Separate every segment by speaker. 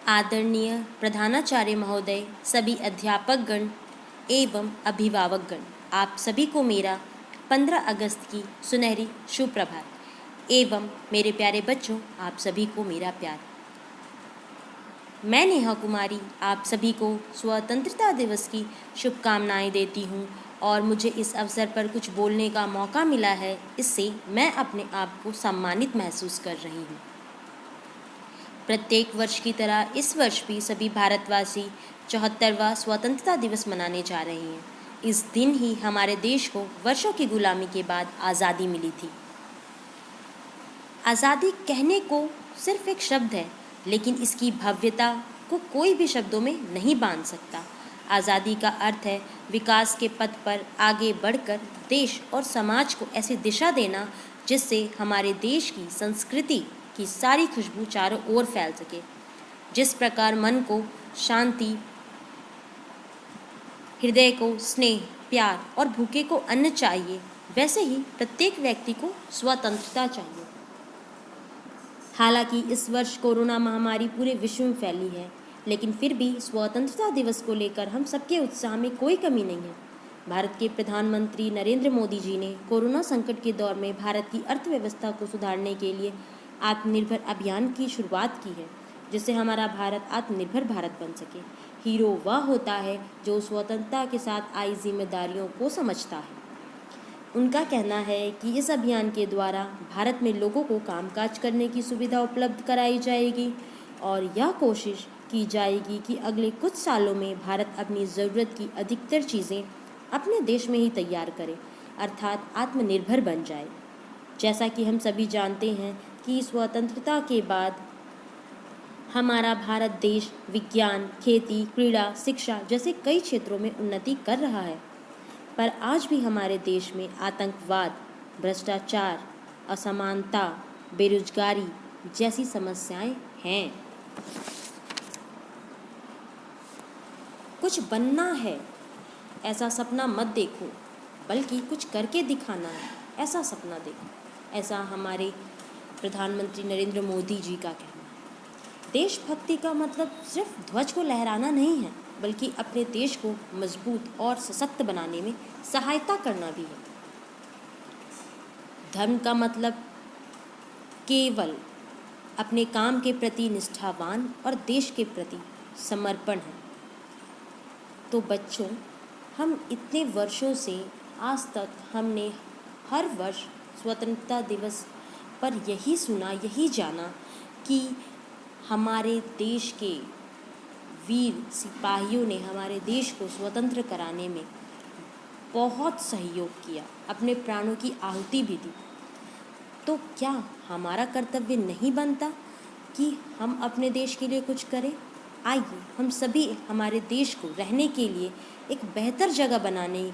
Speaker 1: आदरणीय प्रधानाचार्य महोदय, सभी अध्यापकगण एवं अभिभावकगण, आप सभी को मेरा 15 अगस्त की सुनहरी शुभ प्रभात एवं मेरे प्यारे बच्चों, आप सभी को मेरा प्यार। मैं नेहा कुमारी आप सभी को स्वतंत्रता दिवस की शुभकामनाएं देती हूं और मुझे इस अवसर पर कुछ बोलने का मौका मिला है, इससे मैं अपने आप को सम्मानित महसूस कर रही हूं। प्रत्येक वर्ष की तरह इस वर्ष भी सभी भारतवासी 74वां स्वतंत्रता दिवस मनाने जा रहे हैं। इस दिन ही हमारे देश को वर्षों की गुलामी के बाद आज़ादी मिली थी। आज़ादी कहने को सिर्फ एक शब्द है, लेकिन इसकी भव्यता को कोई भी शब्दों में नहीं बांध सकता। आज़ादी का अर्थ है विकास के पथ पर आगे बढ़कर देश और समाज को ऐसी दिशा देना जिससे हमारे देश की संस्कृति की सारी खुशबू चारों ओर फैल सके। जिस प्रकार मन को शांति, हृदय को स्नेह, प्यार और भूखे को अन्न चाहिए, वैसे ही प्रत्येक व्यक्ति को स्वतंत्रता चाहिए। हालांकि इस वर्ष कोरोना महामारी पूरे विश्व में फैली है, लेकिन फिर भी स्वतंत्रता दिवस को लेकर हम सबके उत्साह में कोई कमी नहीं है। भारत के प्रधानमंत्री नरेंद्र मोदी जी ने कोरोना संकट के दौर में भारत की अर्थव्यवस्था को सुधारने के लिए आत्मनिर्भर अभियान की शुरुआत की है, जिससे हमारा भारत आत्मनिर्भर भारत बन सके। हीरो वह होता है जो स्वतंत्रता के साथ आई जिम्मेदारियों को समझता है। उनका कहना है कि इस अभियान के द्वारा भारत में लोगों को कामकाज करने की सुविधा उपलब्ध कराई जाएगी और यह कोशिश की जाएगी कि अगले कुछ सालों में भारत अपनी ज़रूरत की अधिकतर चीज़ें अपने देश में ही तैयार करे, अर्थात आत्मनिर्भर बन जाए। जैसा कि हम सभी जानते हैं कि स्वतंत्रता के बाद हमारा भारत देश विज्ञान, खेती, क्रीड़ा, शिक्षा जैसे कई क्षेत्रों में उन्नति कर रहा है, पर आज भी हमारे देश में आतंकवाद, भ्रष्टाचार, असमानता, बेरोजगारी जैसी समस्याएं हैं। कुछ बनना है ऐसा सपना मत देखो, बल्कि कुछ करके दिखाना है ऐसा सपना देखो, ऐसा हमारे प्रधानमंत्री नरेंद्र मोदी जी का कहना है। देशभक्ति का मतलब सिर्फ ध्वज को लहराना नहीं है, बल्कि अपने देश को मजबूत और सशक्त बनाने में सहायता करना भी है। धर्म का मतलब केवल अपने काम के प्रति निष्ठावान और देश के प्रति समर्पण है। तो बच्चों, हम इतने वर्षों से आज तक हमने हर वर्ष स्वतंत्रता दिवस पर यही सुना, यही जाना कि हमारे देश के वीर सिपाहियों ने हमारे देश को स्वतंत्र कराने में बहुत सहयोग किया, अपने प्राणों की आहुति भी दी। तो क्या हमारा कर्तव्य नहीं बनता कि हम अपने देश के लिए कुछ करें? आइए हम सभी हमारे देश को रहने के लिए एक बेहतर जगह बनाने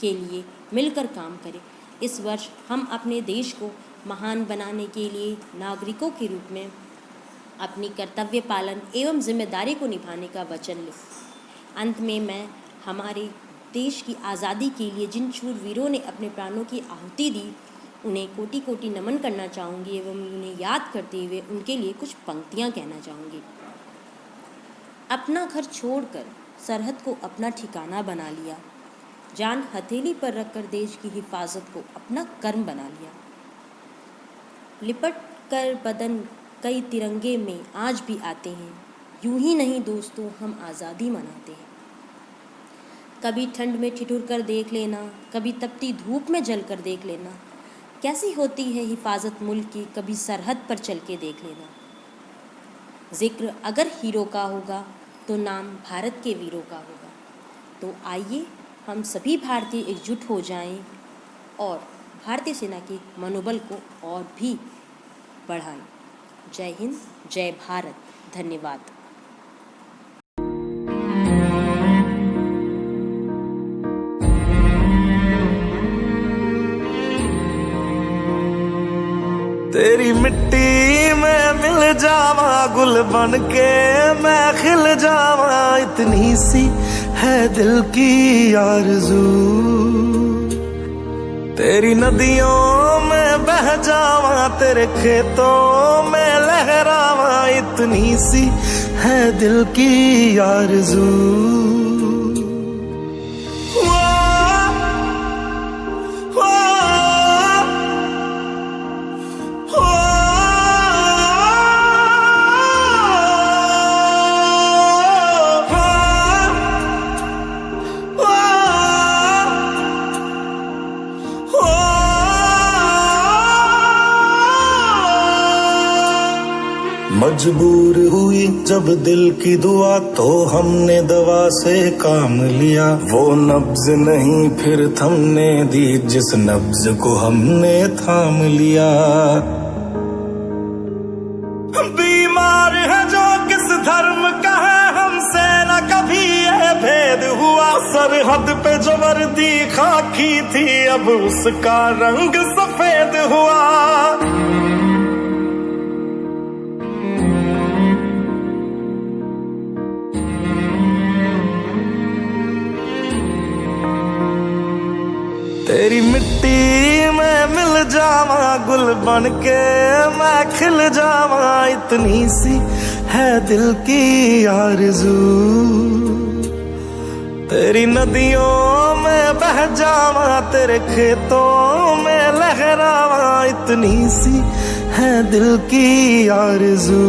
Speaker 1: के लिए मिलकर काम करें। इस वर्ष हम अपने देश को महान बनाने के लिए नागरिकों के रूप में अपनी कर्तव्य पालन एवं जिम्मेदारी को निभाने का वचन लें। अंत में मैं हमारे देश की आज़ादी के लिए जिन शूरवीरों ने अपने प्राणों की आहुति दी, उन्हें कोटि कोटि नमन करना चाहूँगी एवं उन्हें याद करते हुए उनके लिए कुछ पंक्तियाँ कहना चाहूँगी। अपना घर छोड़कर सरहद को अपना ठिकाना बना लिया, जान हथेली पर रखकर देश की हिफाजत को अपना कर्म बना लिया। लिपट कर बदन कई तिरंगे में आज भी आते हैं, यूं ही नहीं दोस्तों हम आज़ादी मनाते हैं। कभी ठंड में ठिठुर कर देख लेना, कभी तपती धूप में जल कर देख लेना, कैसी होती है हिफाजत मुल्क की, कभी सरहद पर चल के देख लेना। जिक्र अगर हीरो का होगा तो नाम भारत के वीरों का होगा। तो आइए हम सभी भारतीय एकजुट हो जाएं और भारतीय सेना के मनोबल को और भी बढ़ाएं। जय हिंद, जय भारत, धन्यवाद।
Speaker 2: तेरी मिट्टी में मिल जावा, गुल बन के मैं खिल जावा, इतनी सी है दिल की आरज़ू। तेरी नदियों में बह जावा, तेरे खेतों में लहरावा, इतनी सी है दिल की आरज़ू। मजबूर हुई जब दिल की दुआ, तो हमने दवा से काम लिया। वो नब्ज नहीं फिर थमने दी, जिस नब्ज को हमने थाम लिया। बीमार है जो किस धर्म का है, हमसे न कभी ये भेद हुआ। सरहद पे जो वर्दी खाकी थी, अब उसका रंग सफेद हुआ। तेरी मिट्टी में मिल जावा, गुल बन के मैं खिल जावा, इतनी सी है दिल की आरज़ू। तेरी नदियों में बह जावा, तेरे खेतों में लहरावा, इतनी सी है दिल की आरज़ू।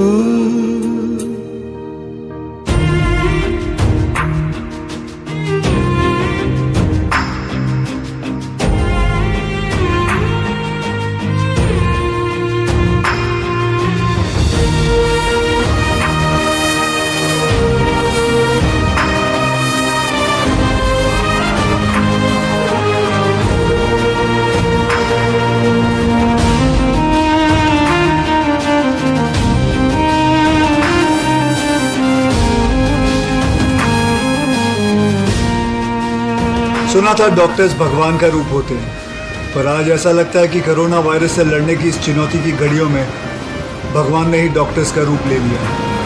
Speaker 3: सुना था डॉक्टर्स भगवान का रूप होते हैं, पर आज ऐसा लगता है कि कोरोना वायरस से लड़ने की इस चुनौती की घड़ियों में भगवान ने ही डॉक्टर्स का रूप ले लिया है।